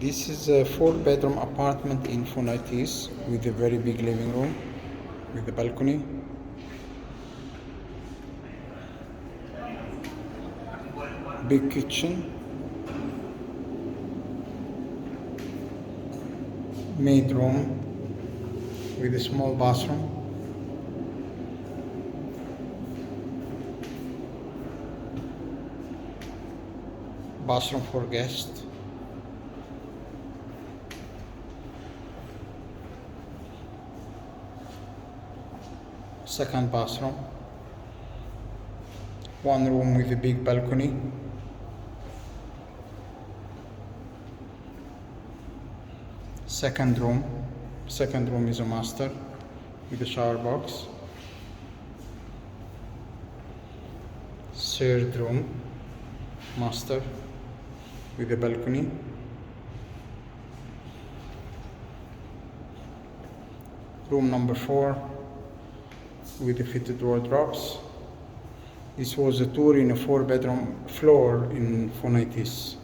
This is a 4-bedroom apartment in Funaitees with a very big living room with a balcony. Big kitchen. Maid room with a small bathroom. Bathroom for guests. Second bathroom. One room with a big balcony. Second room is a master with a shower box. Third room, master with a balcony. Room number 4 with the fitted wardrobes. This was a tour in a 4-bedroom floor in Funaitees.